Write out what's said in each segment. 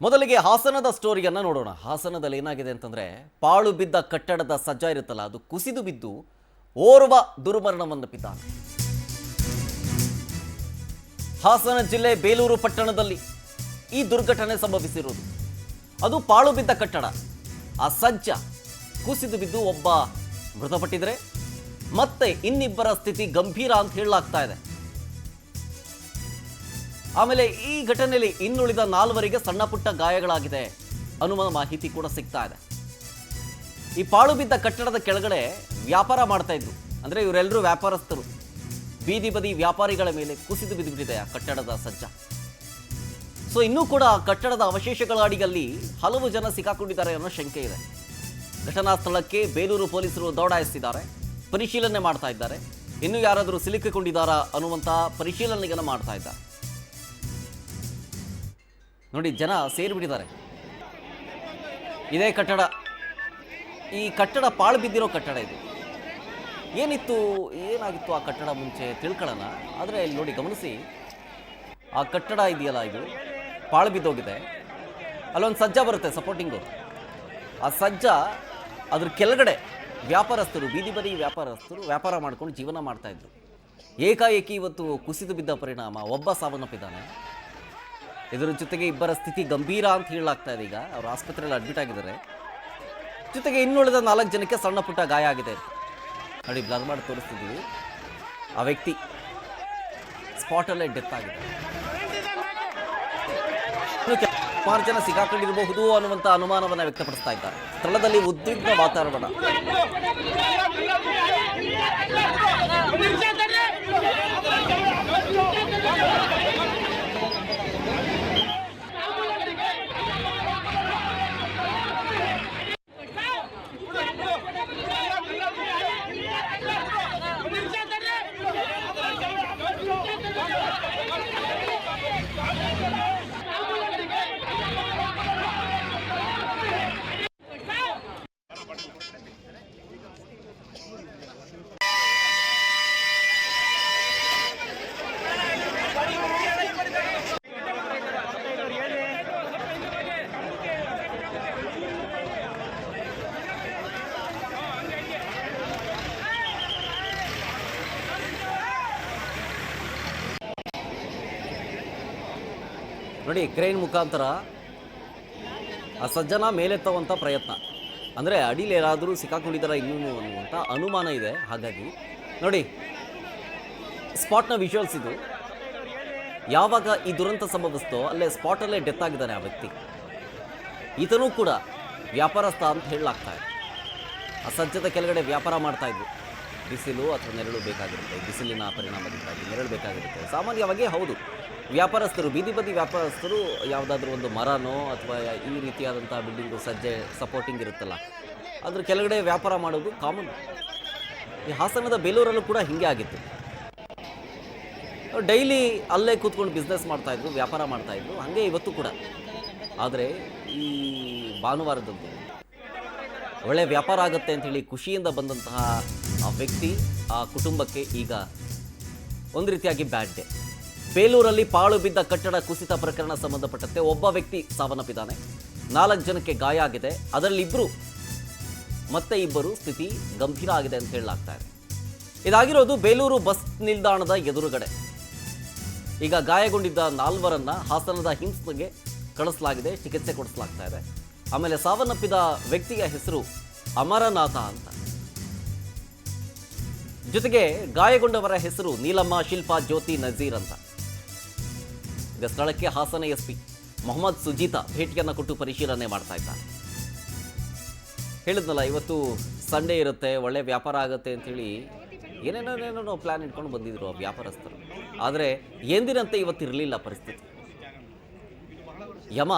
ಮೊದಲಿಗೆ ಹಾಸನದ ಸ್ಟೋರಿಯನ್ನು ನೋಡೋಣ. ಹಾಸನದಲ್ಲಿ ಏನಾಗಿದೆ ಅಂತಂದರೆ, ಪಾಳು ಬಿದ್ದ ಕಟ್ಟಡದ ಸಜ್ಜ ಇರುತ್ತಲ್ಲ, ಅದು ಕುಸಿದು ಬಿದ್ದು ಓರ್ವ ದುರ್ಮರಣವನ್ನಪ್ಪಿದ್ದಾನೆ. ಹಾಸನ ಜಿಲ್ಲೆ ಬೇಲೂರು ಪಟ್ಟಣದಲ್ಲಿ ಈ ದುರ್ಘಟನೆ ಸಂಭವಿಸಿರುವುದು. ಅದು ಪಾಳು ಬಿದ್ದ ಕಟ್ಟಡ, ಆ ಸಜ್ಜ ಕುಸಿದು ಬಿದ್ದು ಒಬ್ಬ ಮೃತಪಟ್ಟಿದ್ರೆ ಮತ್ತೆ ಇನ್ನಿಬ್ಬರ ಸ್ಥಿತಿ ಗಂಭೀರ ಅಂತ ಹೇಳಲಾಗ್ತಾ ಇದೆ. ಆಮೇಲೆ ಈ ಘಟನೆಯಲ್ಲಿ ಇನ್ನುಳಿದ 4 ಸಣ್ಣ ಪುಟ್ಟ ಗಾಯಗಳಾಗಿದೆ ಅನ್ನುವ ಮಾಹಿತಿ ಕೂಡ ಸಿಗ್ತಾ ಇದೆ. ಈ ಪಾಳು ಬಿದ್ದ ಕಟ್ಟಡದ ಕೆಳಗಡೆ ವ್ಯಾಪಾರ ಮಾಡ್ತಾ ಇದ್ರು, ಅಂದ್ರೆ ಇವರೆಲ್ಲರೂ ವ್ಯಾಪಾರಸ್ಥರು. ಬೀದಿ ಬದಿ ವ್ಯಾಪಾರಿಗಳ ಮೇಲೆ ಕುಸಿದು ಬಿದ್ದುಬಿಟ್ಟಿದೆ ಆ ಕಟ್ಟಡದ ಸಜ್ಜ. ಸೊ ಇನ್ನೂ ಕೂಡ ಕಟ್ಟಡದ ಅವಶೇಷಗಳ ಅಡಿಯಲ್ಲಿ ಹಲವು ಜನ ಸಿಕ್ಕಾಕೊಂಡಿದ್ದಾರೆ ಅನ್ನೋ ಶಂಕೆ ಇದೆ. ಘಟನಾ ಸ್ಥಳಕ್ಕೆ ಬೇಲೂರು ಪೊಲೀಸರು ದೌಡಾಯಿಸಿದ್ದಾರೆ, ಪರಿಶೀಲನೆ ಮಾಡ್ತಾ ಇದ್ದಾರೆ. ಇನ್ನೂ ಯಾರಾದರೂ ಸಿಲುಕಿಕೊಂಡಿದ್ದಾರಾ ಅನ್ನುವಂತಹ ಪರಿಶೀಲನೆಯನ್ನು ಮಾಡ್ತಾ ಇದ್ದಾರೆ. ನೋಡಿ, ಜನ ಸೇರಿಬಿಟ್ಟಿದ್ದಾರೆ. ಇದೇ ಕಟ್ಟಡ, ಈ ಕಟ್ಟಡ ಪಾಳು ಬಿದ್ದಿರೋ ಕಟ್ಟಡ ಇದು. ಏನಾಗಿತ್ತು ಆ ಕಟ್ಟಡ ಮುಂಚೆ ತಿಳ್ಕೊಳ್ಳೋಣ. ಆದರೆ ಇಲ್ಲಿ ನೋಡಿ, ಗಮನಿಸಿ, ಆ ಕಟ್ಟಡ ಇದೆಯಲ್ಲ, ಇದು ಪಾಳು ಬಿದ್ದೋಗಿದೆ. ಅಲ್ಲೊಂದು ಸಜ್ಜ ಬರುತ್ತೆ ಸಪೋರ್ಟಿಂಗು. ಆ ಸಜ್ಜ ಅದ್ರ ಕೆಳಗಡೆ ವ್ಯಾಪಾರಸ್ಥರು, ಬೀದಿ ಬದಿ ವ್ಯಾಪಾರಸ್ಥರು ವ್ಯಾಪಾರ ಮಾಡ್ಕೊಂಡು ಜೀವನ ಮಾಡ್ತಾಯಿದ್ರು. ಏಕಾಏಕಿ ಇವತ್ತು ಕುಸಿದು ಬಿದ್ದ ಪರಿಣಾಮ ಒಬ್ಬ ಸಾವನ್ನಪ್ಪಿದ್ದಾನೆ. ಇದರ ಜೊತೆಗೆ ಇಬ್ಬರ ಸ್ಥಿತಿ ಗಂಭೀರ ಅಂತ ಹೇಳಲಾಗ್ತಾ ಇದೆ. ಈಗ ಅವರು ಆಸ್ಪತ್ರೆಯಲ್ಲಿ ಅಡ್ಮಿಟ್ ಆಗಿದ್ದಾರೆ. ಜೊತೆಗೆ ಇನ್ನುಳಿದ 4 ಜನಕ್ಕೆ ಸಣ್ಣ ಪುಟ್ಟ ಗಾಯ ಆಗಿದೆ. ನೋಡಿ, ಬ್ಲರ್ ಮಾಡಿ ತೋರಿಸ್ತಿದ್ದೀವಿ. ಆ ವ್ಯಕ್ತಿ ಸ್ಪಾಟಲ್ಲೇ ಡೆತ್ ಆಗಿದೆ. ಸುಮಾರು ಜನ ಸಿಕ್ಕಾಕೊಂಡಿರಬಹುದು ಅನ್ನುವಂಥ ಅನುಮಾನವನ್ನು ವ್ಯಕ್ತಪಡಿಸ್ತಾ ಇದ್ದಾರೆ. ಸ್ಥಳದಲ್ಲಿ ಉದ್ವಿಗ್ನ ವಾತಾವರಣ. ನೋಡಿ, ಕ್ರೇನ್ ಮುಖಾಂತರ ಆ ಸಜ್ಜನ ಮೇಲೆತ್ತುವಂಥ ಪ್ರಯತ್ನ. ಅಂದರೆ ಅಡಿಲಿ ಯಾರಾದರೂ ಸಿಕ್ಕಾಕೊಂಡಿದ್ದಾರೆ ಇನ್ನೂ ಅನ್ನುವಂಥ ಅನುಮಾನ ಇದೆ. ಹಾಗಾಗಿ ನೋಡಿ, ಸ್ಪಾಟ್ನ ವಿಜುವಲ್ಸ್ ಇದು. ಯಾವಾಗ ಈ ದುರಂತ ಸಂಭವಿಸ್ತೋ ಅಲ್ಲೇ ಸ್ಪಾಟಲ್ಲೇ ಡೆತ್ ಆಗಿದ್ದಾನೆ ಆ ವ್ಯಕ್ತಿ. ಈತನೂ ಕೂಡ ವ್ಯಾಪಾರಸ್ಥ ಅಂತ ಹೇಳಲಾಗ್ತಾ ಇದೆ. ಆ ಸಜ್ಜದ ಕೆಳಗಡೆ ವ್ಯಾಪಾರ ಮಾಡ್ತಾಯಿದ್ರು. ಬಿಸಿಲು ಅಥವಾ ನೆರಳು ಬೇಕಾಗಿರುತ್ತೆ, ಬಿಸಿಲಿನ ಪರಿಣಾಮದಿಂದಾಗಿ ನೆರಳು ಬೇಕಾಗಿರುತ್ತೆ. ಸಾಮಾನ್ಯವಾಗಿ ಹೌದು, ವ್ಯಾಪಾರಸ್ಥರು, ಬೀದಿ ಬದಿ ವ್ಯಾಪಾರಸ್ಥರು ಯಾವುದಾದ್ರೂ ಒಂದು ಮರನೋ ಅಥವಾ ಈ ರೀತಿಯಾದಂಥ ಬಿಲ್ಡಿಂಗು ಸಜ್ಜೆ ಸಪೋರ್ಟಿಂಗ್ ಇರುತ್ತಲ್ಲ, ಅದ್ರ ಕೆಳಗಡೆ ವ್ಯಾಪಾರ ಮಾಡೋದು ಕಾಮನ್. ಈ ಹಾಸನದ ಬೇಲೂರಲ್ಲೂ ಕೂಡ ಹೀಗೆ ಆಗಿತ್ತು. ಡೈಲಿ ಅಲ್ಲೇ ಕೂತ್ಕೊಂಡು ಬಿಸ್ನೆಸ್ ಮಾಡ್ತಾಯಿದ್ರು, ವ್ಯಾಪಾರ ಮಾಡ್ತಾಯಿದ್ರು. ಹಾಗೆ ಇವತ್ತು ಕೂಡ. ಆದರೆ ಈ ಭಾನುವಾರದಂದು ಒಳ್ಳೆ ವ್ಯಾಪಾರ ಆಗುತ್ತೆ ಅಂಥೇಳಿ ಖುಷಿಯಿಂದ ಬಂದಂತಹ ಆ ವ್ಯಕ್ತಿ, ಆ ಕುಟುಂಬಕ್ಕೆ ಈಗ ಒಂದು ರೀತಿಯಾಗಿ ಬ್ಯಾಡ್ ಡೇ. ಬೇಲೂರಲ್ಲಿ ಪಾಳು ಬಿದ್ದ ಕಟ್ಟಡ ಕುಸಿತ ಪ್ರಕರಣ ಸಂಬಂಧಪಟ್ಟಂತೆ ಒಬ್ಬ ವ್ಯಕ್ತಿ ಸಾವನ್ನಪ್ಪಿದ್ದಾನೆ. 4 ಜನಕ್ಕೆ ಗಾಯ ಆಗಿದೆ. ಅದರಲ್ಲಿ ಮತ್ತೆ ಇಬ್ಬರು ಸ್ಥಿತಿ ಗಂಭೀರ ಆಗಿದೆ ಅಂತ ಹೇಳಲಾಗ್ತಾ ಇದೆ. ಇದಾಗಿರೋದು ಬೇಲೂರು ಬಸ್ ನಿಲ್ದಾಣದ ಎದುರುಗಡೆ. ಈಗ ಗಾಯಗೊಂಡಿದ್ದ 4 ಹಾಸನದ ಹಿಮ್ಸ್ಗೆ ಕಳಿಸಲಾಗಿದೆ, ಚಿಕಿತ್ಸೆ ಕೊಡಿಸಲಾಗ್ತಾ ಇದೆ. ಆಮೇಲೆ ಸಾವನ್ನಪ್ಪಿದ ವ್ಯಕ್ತಿಯ ಹೆಸರು ಅಮರನಾಥ ಅಂತ. ಜೊತೆಗೆ ಗಾಯಗೊಂಡವರ ಹೆಸರು ನೀಲಮ್ಮ, ಶಿಲ್ಪಾ, ಜ್ಯೋತಿ, ನಜೀರ್ ಅಂತ. ಈಗ ಸ್ಥಳಕ್ಕೆ ಹಾಸನ ಎಸ್ಪಿ ಮೊಹಮ್ಮದ್ ಸುಜೀತಾ ಭೇಟಿಯನ್ನು ಕೊಟ್ಟು ಪರಿಶೀಲನೆ ಮಾಡ್ತಾ ಇದ್ದಾರೆ. ಹೇಳಿದ್ನಲ್ಲ, ಇವತ್ತು ಸಂಡೇ ಇರುತ್ತೆ, ಒಳ್ಳೆ ವ್ಯಾಪಾರ ಆಗುತ್ತೆ ಅಂಥೇಳಿ ಏನೇನೋ ಪ್ಲ್ಯಾನ್ ಇಟ್ಕೊಂಡು ಬಂದಿದ್ರು ಆ ವ್ಯಾಪಾರಸ್ಥರು. ಆದರೆ ಎಂದಿನಂತೆ ಇವತ್ತಿರಲಿಲ್ಲ ಪರಿಸ್ಥಿತಿ. ಯಮ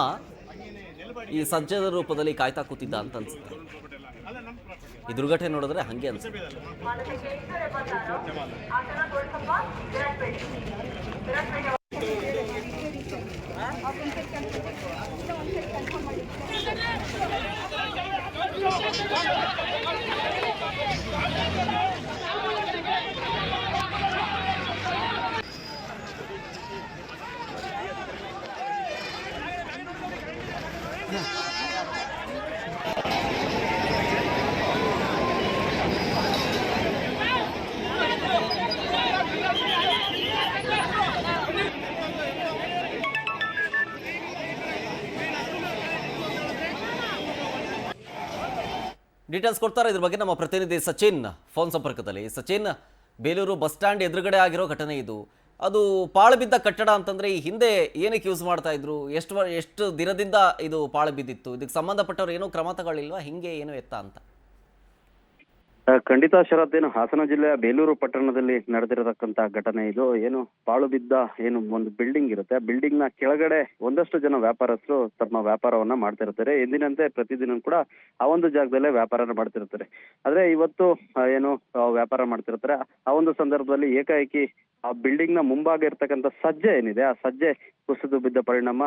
ಈ ಸಜ್ಜದ ರೂಪದಲ್ಲಿ ಕಾಯ್ತಾ ಕೂತಿದ್ದ ಅಂತ ಅನ್ಸುತ್ತೆ. ಈ ದುರ್ಘಟನೆ ನೋಡಿದ್ರೆ ಹಂಗೆ ಅನ್ಸುತ್ತೆ. ಡೀಟೇಲ್ಸ್ ಕೊಡ್ತಾರೆ ಇದ್ರ ಬಗ್ಗೆ ನಮ್ಮ ಪ್ರತಿನಿಧಿ ಸಚಿನ್ ಫೋನ್ ಸಂಪರ್ಕದಲ್ಲಿ. ಸಚಿನ್, ಬೇಲೂರು ಬಸ್ ಸ್ಟ್ಯಾಂಡ್ ಎದುರುಗಡೆ ಆಗಿರೋ ಘಟನೆ ಇದು. ಅದು ಪಾಳು ಬಿದ್ದ ಕಟ್ಟಡ ಅಂತಂದ್ರೆ ಈ ಹಿಂದೆ ಏನಕ್ಕೆ ಯೂಸ್ ಮಾಡ್ತಾ ಇದ್ರು, ಎಷ್ಟು ದಿನದಿಂದ ಇದು ಪಾಳು ಬಿದ್ದಿತ್ತು, ಇದಕ್ಕೆ ಸಂಬಂಧಪಟ್ಟವ್ರು ಏನೂ ಕ್ರಮ ತಗೊಳ್ಳಿಲ್ವಾ, ಹಿಂಗೆ ಏನು ಎತ್ತ ಅಂತ? ಖಂಡಿತ ಶರತ್, ಏನು ಹಾಸನ ಜಿಲ್ಲೆಯ ಬೇಲೂರು ಪಟ್ಟಣದಲ್ಲಿ ನಡೆದಿರತಕ್ಕಂತ ಘಟನೆ ಇದು. ಏನು ಪಾಳು ಬಿದ್ದ ಏನು ಒಂದು ಬಿಲ್ಡಿಂಗ್ ಇರುತ್ತೆ, ಆ ಬಿಲ್ಡಿಂಗ್ ನ ಕೆಳಗಡೆ ಒಂದಷ್ಟು ಜನ ವ್ಯಾಪಾರಸ್ಥರು ತಮ್ಮ ವ್ಯಾಪಾರವನ್ನ ಮಾಡ್ತಿರ್ತಾರೆ. ಎಂದಿನಂತೆ ಪ್ರತಿದಿನ ಕೂಡ ಆ ಒಂದು ಜಾಗದಲ್ಲೇ ವ್ಯಾಪಾರ ಮಾಡ್ತಿರ್ತಾರೆ. ಆದ್ರೆ ಇವತ್ತು ಏನು ವ್ಯಾಪಾರ ಮಾಡ್ತಿರ್ತಾರೆ, ಆ ಒಂದು ಸಂದರ್ಭದಲ್ಲಿ ಏಕಾಏಕಿ ಆ ಬಿಲ್ಡಿಂಗ್ ನ ಮುಂಭಾಗ ಇರ್ತಕ್ಕಂಥ ಸಜ್ಜೆ ಏನಿದೆ, ಆ ಸಜ್ಜೆ ಕುಸಿದು ಬಿದ್ದ ಪರಿಣಾಮ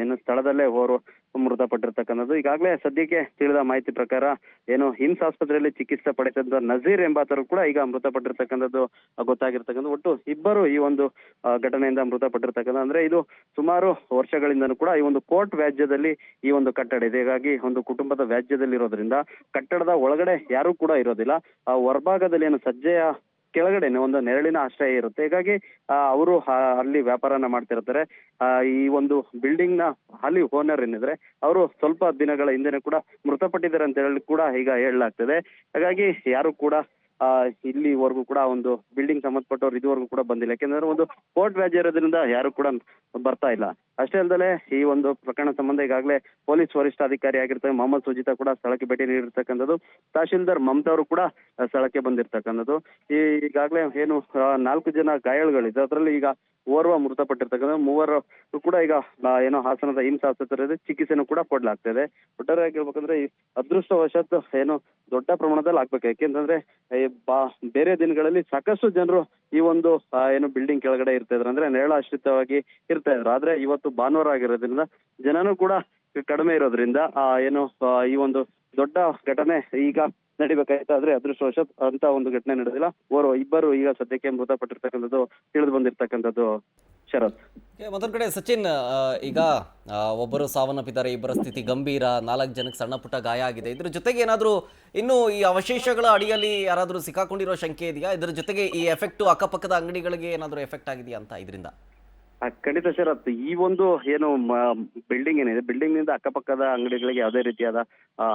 ಏನು ಸ್ಥಳದಲ್ಲೇ ಓರ್ವ ಮೃತಪಟ್ಟಿರ್ತಕ್ಕಂಥದ್ದು. ಈಗಾಗಲೇ ಸದ್ಯಕ್ಕೆ ತಿಳಿದ ಮಾಹಿತಿ ಪ್ರಕಾರ ಏನು ಹಿಮ್ಸ್ ಆಸ್ಪತ್ರೆಯಲ್ಲಿ ಚಿಕಿತ್ಸೆ ಪಡೆದಂತ ನಜೀರ್ ಎಂಬಾತರು ಕೂಡ ಈಗ ಮೃತಪಟ್ಟಿರ್ತಕ್ಕಂಥದ್ದು ಗೊತ್ತಾಗಿರ್ತಕ್ಕಂಥ. ಒಟ್ಟು ಇಬ್ಬರು ಈ ಒಂದು ಘಟನೆಯಿಂದ ಮೃತಪಟ್ಟಿರ್ತಕ್ಕಂಥ. ಅಂದ್ರೆ ಇದು ಸುಮಾರು ವರ್ಷಗಳಿಂದನೂ ಕೂಡ ಈ ಒಂದು ಕೋರ್ಟ್ ವ್ಯಾಜ್ಯದಲ್ಲಿ ಈ ಒಂದು ಕಟ್ಟಡ ಇದೆ. ಹೀಗಾಗಿ ಒಂದು ಕುಟುಂಬದ ವ್ಯಾಜ್ಯದಲ್ಲಿ ಇರೋದ್ರಿಂದ ಕಟ್ಟಡದ ಒಳಗಡೆ ಯಾರು ಕೂಡ ಇರೋದಿಲ್ಲ. ಆ ಹೊರಭಾಗದಲ್ಲಿ ಏನು ಸಜ್ಜೆಯ ಕೆಳಗಡೆನೆ ಒಂದು ನೆರಳಿನ ಆಶ್ರಯ ಇರುತ್ತೆ. ಹೀಗಾಗಿ ಅವರು ಅಲ್ಲಿ ವ್ಯಾಪಾರನ ಮಾಡ್ತಿರ್ತಾರೆ. ಈ ಒಂದು ಬಿಲ್ಡಿಂಗ್ ನ ಹಾಲಿ ಓನರ್ ಏನಿದ್ರೆ ಅವರು ಸ್ವಲ್ಪ ದಿನಗಳ ಹಿಂದೆನೆ ಕೂಡ ಮೃತಪಟ್ಟಿದ್ದಾರೆ ಅಂತ ಹೇಳಿ ಕೂಡ ಈಗ ಹೇಳಲಾಗ್ತದೆ. ಹಾಗಾಗಿ ಯಾರು ಕೂಡ ಇಲ್ಲಿವರೆಗೂ ಕೂಡ ಒಂದು ಬಿಲ್ಡಿಂಗ್ ಸಂಬಂಧಪಟ್ಟವ್ರು ಇದುವರೆಗೂ ಕೂಡ ಬಂದಿಲ್ಲ. ಯಾಕೆಂದ್ರೆ ಒಂದು ಕೋರ್ಟ್ ವ್ಯಾಜ್ಯ ಇರೋದ್ರಿಂದ ಯಾರು ಕೂಡ ಬರ್ತಾ ಇಲ್ಲ. ಅಷ್ಟೇ ಅಲ್ಲದೆ ಈ ಒಂದು ಪ್ರಕರಣ ಸಂಬಂಧ ಈಗಾಗಲೇ ಪೊಲೀಸ್ ವರಿಷ್ಠಾಧಿಕಾರಿ ಆಗಿರ್ತಾರೆ ಮೊಹಮ್ಮದ್ ಸುಜಿತಾ ಕೂಡ ಸ್ಥಳಕ್ಕೆ ಭೇಟಿ ನೀಡಿರ್ತಕ್ಕಂಥದ್ದು. ತಹಶೀಲ್ದಾರ್ ಮಮತಾ ಅವರು ಕೂಡ ಸ್ಥಳಕ್ಕೆ ಬಂದಿರ್ತಕ್ಕಂಥದ್ದು. ಈಗಾಗಲೇ ಏನು 4 ಜನ ಗಾಯಾಳುಗಳಿದೆ, ಅದರಲ್ಲಿ ಈಗ ಓರ್ವ ಮೃತಪಟ್ಟಿರ್ತಕ್ಕಂಥ, ಮೂವರು ಕೂಡ ಈಗ ಏನೋ ಹಾಸನದ ಹಿಮ್ಸ್ ಆಸ್ಪತ್ರೆಯಲ್ಲಿ ಚಿಕಿತ್ಸೆನೂ ಕೂಡ ಕೊಡ್ಲಾಗ್ತದೆ. ಒಟ್ಟಾರೆಯಾಗಿ ಹೇಳ್ಬೇಕಂದ್ರೆ ಈ ಅದೃಷ್ಟವಶಾತ್ ಏನು ದೊಡ್ಡ ಪ್ರಮಾಣದಲ್ಲಿ ಆಗ್ಬೇಕು. ಯಾಕೆಂತಂದ್ರೆ ಬೇರೆ ದಿನಗಳಲ್ಲಿ ಸಾಕಷ್ಟು ಜನರು ಈ ಒಂದು ಏನು ಬಿಲ್ಡಿಂಗ್ ಕೆಳಗಡೆ ಇರ್ತಾ ಇದ್ರು, ಅಂದ್ರೆ ನೆರಳಾಶ್ರಿತವಾಗಿ ಇರ್ತಾ ಇದ್ರು. ಆದ್ರೆ ಇವತ್ತು ಭಾನುವಾರ ಆಗಿರೋದ್ರಿಂದ ಜನನೂ ಕೂಡ ಕಡಿಮೆ ಇರೋದ್ರಿಂದ ಏನು ಈ ಒಂದು ದೊಡ್ಡ ಘಟನೆ ಈಗ ನಡಿಬೇಕಾಯ್ತು. ಆದ್ರೆ ಅದೃಷ್ಟವಶಾತ್ ಅಂತ ಒಂದು ಘಟನೆ ನಡೆದಿಲ್ಲ. ಇಬ್ಬರು ಈಗ ಸದ್ಯಕ್ಕೆ ಮೃತಪಟ್ಟಿರ್ತಕ್ಕಂಥದ್ದು ತಿಳಿದು ಬಂದಿರ್ತಕ್ಕಂಥದ್ದು ಶರತ್. ಮತ್ತೊಂದು ಕಡೆ ಸಚಿನ್, ಈಗ ಒಬ್ಬರು ಸಾವನ್ನಪ್ಪಿದ್ದಾರೆ, ಇಬ್ಬರ ಸ್ಥಿತಿ ಗಂಭೀರ, 4 ಜನಕ್ಕೆ ಸಣ್ಣ ಪುಟ್ಟ ಗಾಯ ಆಗಿದೆ. ಇದ್ರ ಜೊತೆಗೆ ಏನಾದರೂ ಇನ್ನು ಈ ಅವಶೇಷಗಳ ಅಡಿಯಲ್ಲಿ ಯಾರಾದರೂ ಸಿಕ್ಕಾಕೊಂಡಿರೋ ಶಂಕೆ ಇದೆಯಾ? ಇದ್ರ ಜೊತೆಗೆ ಈ ಎಫೆಕ್ಟು ಅಕ್ಕಪಕ್ಕದ ಅಂಗಡಿಗಳಿಗೆ ಏನಾದರೂ ಎಫೆಕ್ಟ್ ಆಗಿದೆಯಾ ಅಂತ ಇದರಿಂದ? ಖಂಡಿತ ಶರತ್, ಈ ಒಂದು ಏನು ಬಿಲ್ಡಿಂಗ್ ಏನಿದೆ, ಬಿಲ್ಡಿಂಗ್ ನಿಂದ ಅಕ್ಕಪಕ್ಕದ ಅಂಗಡಿಗಳಿಗೆ ಯಾವುದೇ ರೀತಿಯಾದ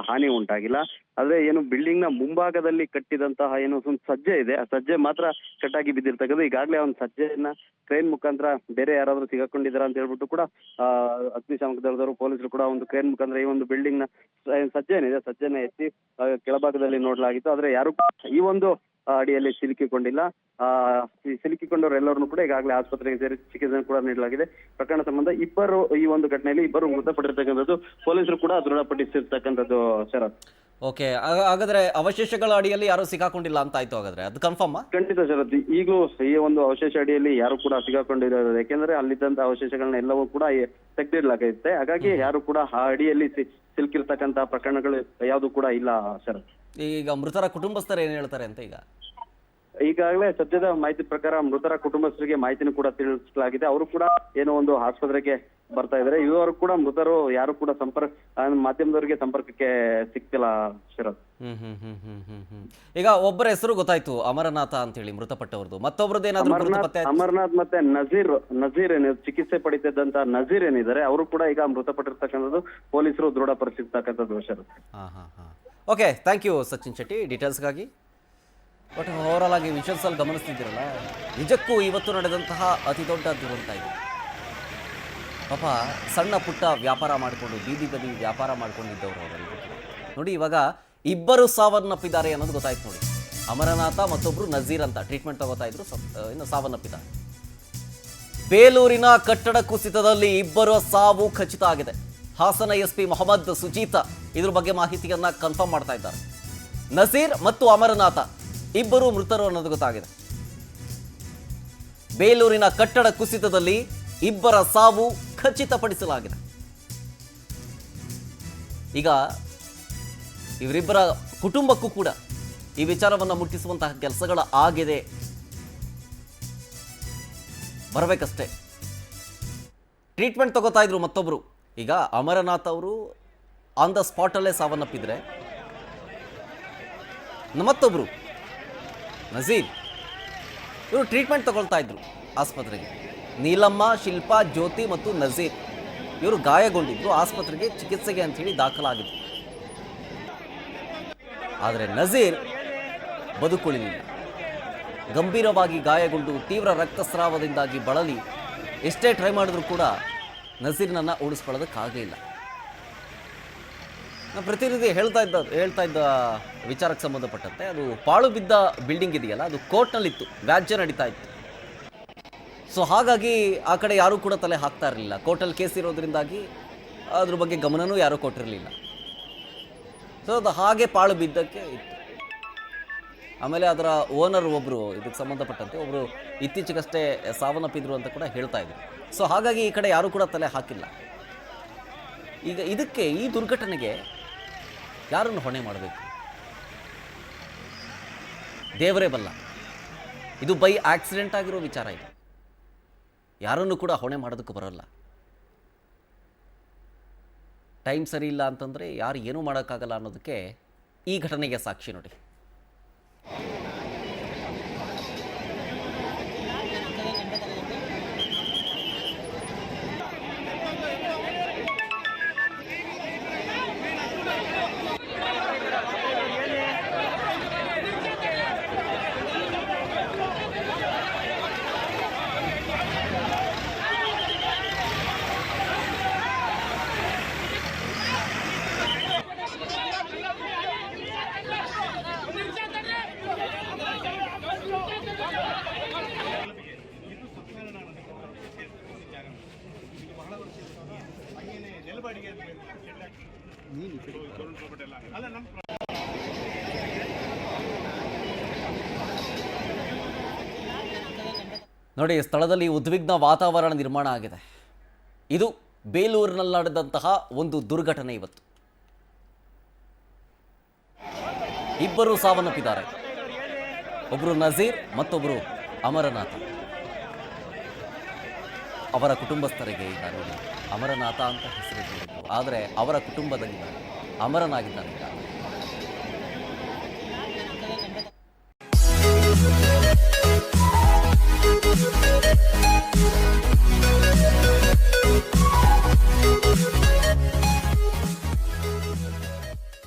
ಹಾನಿ ಉಂಟಾಗಿಲ್ಲ. ಆದ್ರೆ ಏನು ಬಿಲ್ಡಿಂಗ್ ನ ಮುಂಭಾಗದಲ್ಲಿ ಕಟ್ಟಿದಂತಹ ಏನು ಒಂದು ಸಜ್ಜೆ ಇದೆ, ಆ ಸಜ್ಜೆ ಮಾತ್ರ ಕಟ್ಟಾಗಿ ಬಿದ್ದಿರ್ತಕ್ಕಂಥ. ಈಗಾಗಲೇ ಒಂದು ಸಜ್ಜೆಯನ್ನ ಕ್ರೇನ್ ಮುಖಾಂತರ ಬೇರೆ ಯಾರಾದ್ರೂ ಸಿಗಾಕೊಂಡಿದ್ದಾರ ಅಂತ ಹೇಳ್ಬಿಟ್ಟು ಕೂಡ ಅಗ್ನಿಶಾಮಕ ದಳದವರು ಪೊಲೀಸರು ಕೂಡ ಒಂದು ಕ್ರೇನ್ ಮುಖಾಂತರ ಈ ಒಂದು ಬಿಲ್ಡಿಂಗ್ ನ ಸಜ್ಜೆ ಏನಿದೆ ಸಜ್ಜೆನ ಎತ್ತಿ ಕೆಳಭಾಗದಲ್ಲಿ ನೋಡಲಾಗಿತ್ತು. ಆದ್ರೆ ಯಾರು ಈ ಒಂದು ಅಡಿಯಲ್ಲಿ ಸಿಲುಕಿಕೊಂಡಿಲ್ಲ. ಸಿಲುಕಿಕೊಂಡವರೆಲ್ಲರನ್ನು ಕೂಡ ಈಗಾಗಲೇ ಆಸ್ಪತ್ರೆಗೆ ಸೇರಿ ಚಿಕಿತ್ಸೆ ಕೂಡ ನೀಡಲಾಗಿದೆ. ಪ್ರಕರಣ ಸಂಬಂಧ ಇಬ್ಬರು ಈ ಒಂದು ಘಟನೆಯಲ್ಲಿ ಇಬ್ಬರು ಮೃತಪಟ್ಟಿರ್ತಕ್ಕಂಥದ್ದು ಪೊಲೀಸರು ಕೂಡ ದೃಢಪಡಿಸಿರ್ತಕ್ಕಂಥದ್ದು ಶರತ್. ಓಕೆ, ಹಾಗಾದ್ರೆ ಅವಶೇಷಗಳ ಅಡಿಯಲ್ಲಿ ಯಾರು ಸಿಕ್ಕಾಕೊಂಡಿಲ್ಲ ಅಂತ ಆಯ್ತು, ಹಾಗಾದ್ರೆ ಅದು ಕನ್ಫರ್ಮ್? ಖಂಡಿತ ಶರತ್, ಈಗೂ ಈ ಒಂದು ಅವಶೇಷ ಅಡಿಯಲ್ಲಿ ಯಾರು ಕೂಡ ಸಿಕ್ಕಾಕೊಂಡಿರೋದು, ಯಾಕೆಂದ್ರೆ ಅಲ್ಲಿದ್ದಂತ ಅವಶೇಷಗಳನ್ನ ಎಲ್ಲವೂ ಕೂಡ ತೆಗೆದಿಡ್ಲಾಗೈತೆ. ಹಾಗಾಗಿ ಯಾರು ಕೂಡ ಆ ಅಡಿಯಲ್ಲಿ ಸಿಲುಕಿರ್ತಕ್ಕಂತ ಪ್ರಕರಣಗಳು ಯಾವುದು ಕೂಡ ಇಲ್ಲ ಶರತ್. ಈಗ ಮೃತರ ಕುಟುಂಬಸ್ಥರು ಏನ್ ಹೇಳ್ತಾರೆ ಅಂತ? ಈಗಾಗಲೇ ಸದ್ಯದ ಮಾಹಿತಿ ಪ್ರಕಾರ ಮೃತರ ಕುಟುಂಬಸ್ಥರಿಗೆ ಮಾಹಿತಿನೂ ಕೂಡ ತಿಳಿಸಲಾಗಿದೆ. ಅವರು ಕೂಡ ಏನೋ ಒಂದು ಆಸ್ಪತ್ರೆಗೆ ಬರ್ತಾ ಇದ್ದಾರೆ. ಇವರು ಕೂಡ ಮೃತರು ಯಾರು ಕೂಡ ಮಾಧ್ಯಮದವರಿಗೆ ಸಂಪರ್ಕಕ್ಕೆ ಸಿಕ್ತಿಲ್ಲ ಶರತ್. ಈಗ ಒಬ್ಬರ ಹೆಸರು ಗೊತ್ತಾಯ್ತು, ಅಮರನಾಥ ಅಂತ ಹೇಳಿ ಮೃತಪಟ್ಟವ್ರದ್ದು. ಮತ್ತೊಬ್ಬರದ್ದು ಏನಾದ್ರು? ಅಮರನಾಥ್ ಮತ್ತೆ ನಜೀರ್ ಚಿಕಿತ್ಸೆ ಪಡಿತಿದ್ದಂತ ನಜೀರ್ ಏನಿದ್ದಾರೆ ಅವರು ಕೂಡ ಈಗ ಮೃತಪಟ್ಟಿರ್ತಕ್ಕಂಥದ್ದು ಪೊಲೀಸರು ದೃಢಪಡಿಸಿರ್ತಕ್ಕಂಥದ್ದು Sharath. Okay, thank you Sachin Shetty ಡೀಟೇಲ್ಸ್ಗಾಗಿ. ಬಟ್ ಓವರಾಲ್ ಆಗಿ ವಿಷನ್ಸ್ ಅಲ್ಲಿ ಗಮನಿಸ್ತಿದ್ದೀರಲ್ಲ, ನಿಜಕ್ಕೂ ಇವತ್ತು ನಡೆದಂತಹ ಅತಿ ದೊಡ್ಡ ದುರಂತ ಇದು. ಪಾಪ ಸಣ್ಣ ಪುಟ್ಟ ವ್ಯಾಪಾರ ಮಾಡಿಕೊಂಡು ಬೀದಿ ಬದಿ ವ್ಯಾಪಾರ ಮಾಡ್ಕೊಂಡಿದ್ದವರು ಅವರೆಲ್ಲರೂ ನೋಡಿ ಇವಾಗ ಇಬ್ಬರು ಸಾವನ್ನಪ್ಪಿದ್ದಾರೆ ಅನ್ನೋದು ಗೊತ್ತಾಯ್ತು ನೋಡಿ. ಅಮರನಾಥ ಮತ್ತೊಬ್ರು ನಜೀರ್ ಅಂತ ಟ್ರೀಟ್ಮೆಂಟ್ ತಗೋತಾ ಇದ್ರು, ಇನ್ನು ಸಾವನ್ನಪ್ಪಿದ್ದಾರೆ. ಬೇಲೂರಿನ ಕಟ್ಟಡ ಕುಸಿತದಲ್ಲಿ ಇಬ್ಬರ ಸಾವು ಖಚಿತ ಆಗಿದೆ. ಹಾಸನ ಎಸ್ಪಿ ಮೊಹಮ್ಮದ್ ಸುಜೀತಾ ಇದ್ರ ಬಗ್ಗೆ ಮಾಹಿತಿಯನ್ನ ಕನ್ಫರ್ಮ್ ಮಾಡ್ತಾ ಇದ್ದಾರೆ. ನಜೀರ್ ಮತ್ತು ಅಮರನಾಥ ಇಬ್ಬರು ಮೃತರು ಅನ್ನೋದು ಗೊತ್ತಾಗಿದೆ. ಬೇಲೂರಿನ ಕಟ್ಟಡ ಕುಸಿತದಲ್ಲಿ ಇಬ್ಬರ ಸಾವು ಖಚಿತಪಡಿಸಲಾಗಿದೆ. ಈಗ ಇವರಿಬ್ಬರ ಕುಟುಂಬಕ್ಕೂ ಕೂಡ ಈ ವಿಚಾರವನ್ನು ಮುಟ್ಟಿಸುವಂತಹ ಕೆಲಸಗಳು ಆಗಿದೆ, ಬರಬೇಕಷ್ಟೇ. ಟ್ರೀಟ್ಮೆಂಟ್ ತಗೋತಾ ಇದ್ರು ಮತ್ತೊಬ್ರು ಈಗ ಅಮರನಾಥ್ ಅವರು ಆನ್ ದ ಸ್ಪಾಟಲ್ಲೇ ಸಾವನ್ನಪ್ಪಿದ್ರೆ, ಮತ್ತೊಬ್ಬರು ನಜೀರ್ ಇವರು ಟ್ರೀಟ್ಮೆಂಟ್ ತಗೊಳ್ತಾ ಇದ್ರು ಆಸ್ಪತ್ರೆಗೆ. ನೀಲಮ್ಮ, ಶಿಲ್ಪಾ, ಜ್ಯೋತಿ ಮತ್ತು ನಜೀರ್ ಇವರು ಗಾಯಗೊಂಡಿದ್ರು, ಆಸ್ಪತ್ರೆಗೆ ಚಿಕಿತ್ಸೆಗೆ ಅಂಥೇಳಿ ದಾಖಲಾಗಿದ್ರು. ಆದರೆ ನಜೀರ್ ಬದುಕುಳಿಲಿಲ್ಲ. ಗಂಭೀರವಾಗಿ ಗಾಯಗೊಂಡು ತೀವ್ರ ರಕ್ತಸ್ರಾವದಿಂದಾಗಿ ಬಳಲಿ ಎಷ್ಟೇ ಟ್ರೈ ಮಾಡಿದ್ರು ಕೂಡ ನಜೀರ್ನನ್ನು ಉಳಿಸ್ಕೊಳ್ಳೋದಕ್ಕಾಗಲಿಲ್ಲ. ನಾನು ಪ್ರತಿನಿಧಿ ಹೇಳ್ತಾ ಇದ್ದ ವಿಚಾರಕ್ಕೆ ಸಂಬಂಧಪಟ್ಟಂತೆ, ಅದು ಪಾಳು ಬಿದ್ದ ಬಿಲ್ಡಿಂಗ್ ಇದೆಯಲ್ಲ, ಅದು ಕೋರ್ಟ್ನಲ್ಲಿತ್ತು, ವ್ಯಾಜ್ಯ ನಡೀತಾ ಇತ್ತು. ಸೊ ಹಾಗಾಗಿ ಆ ಕಡೆ ಯಾರೂ ಕೂಡ ತಲೆ ಹಾಕ್ತಾ ಇರಲಿಲ್ಲ. ಕೋರ್ಟಲ್ಲಿ ಕೇಸ್ ಇರೋದ್ರಿಂದಾಗಿ ಅದ್ರ ಬಗ್ಗೆ ಗಮನನೂ ಯಾರೂ ಕೊಟ್ಟಿರಲಿಲ್ಲ. ಸೊ ಅದು ಹಾಗೆ ಪಾಳು ಬಿದ್ದಕ್ಕೆ ಇತ್ತು. ಆಮೇಲೆ ಅದರ ಓನರ್ ಒಬ್ಬರು, ಇದಕ್ಕೆ ಸಂಬಂಧಪಟ್ಟಂತೆ ಒಬ್ಬರು ಇತ್ತೀಚೆಗಷ್ಟೇ ಸಾವನ್ನಪ್ಪಿದ್ರು ಅಂತ ಕೂಡ ಹೇಳ್ತಾ ಇದ್ರು. ಸೊ ಹಾಗಾಗಿ ಈ ಕಡೆ ಯಾರೂ ಕೂಡ ತಲೆ ಹಾಕಿಲ್ಲ. ಈಗ ಇದಕ್ಕೆ, ಈ ದುರ್ಘಟನೆಗೆ ಯಾರನ್ನು ಹೊಣೆ ಮಾಡಬೇಕು? ದೇವರೇ ಬಲ್ಲ. ಇದು ಬೈ ಆಕ್ಸಿಡೆಂಟ್ ಆಗಿರೋ ವಿಚಾರ. ಇದು ಯಾರನ್ನು ಕೂಡ ಹೊಣೆ ಮಾಡೋದಕ್ಕೆ ಬರೋಲ್ಲ. ಟೈಮ್ ಸರಿ ಇಲ್ಲ ಅಂತಂದರೆ ಯಾರು ಏನೂ ಮಾಡೋಕ್ಕಾಗಲ್ಲ ಅನ್ನೋದಕ್ಕೆ ಈ ಘಟನೆಗೆ ಸಾಕ್ಷಿ ನೋಡಿ. ನೋಡಿ, ಸ್ಥಳದಲ್ಲಿ ಉದ್ವಿಗ್ನ ವಾತಾವರಣ ನಿರ್ಮಾಣ ಆಗಿದೆ. ಇದು ಬೇಲೂರಿನಲ್ಲಿ ನಡೆದಂತಹ ಒಂದು ದುರ್ಘಟನೆ. ಇವತ್ತು ಇಬ್ಬರು ಸಾವನ್ನಪ್ಪಿದ್ದಾರೆ. ಒಬ್ಬರು ನಜೀರ್, ಮತ್ತೊಬ್ಬರು ಅಮರನಾಥ. ಅವರ ಕುಟುಂಬಸ್ಥರಿಗೆ ಈಗ ನೋಡಿ, ಅಮರನಾಥ ಅಂತ ಹೆಸರಿಟ್ಟಿದ್ರು, ಆದರೆ ಅವರ ಕುಟುಂಬದಲ್ಲಿ ಅಮರನಾಗಿದ್ದಾನೆ.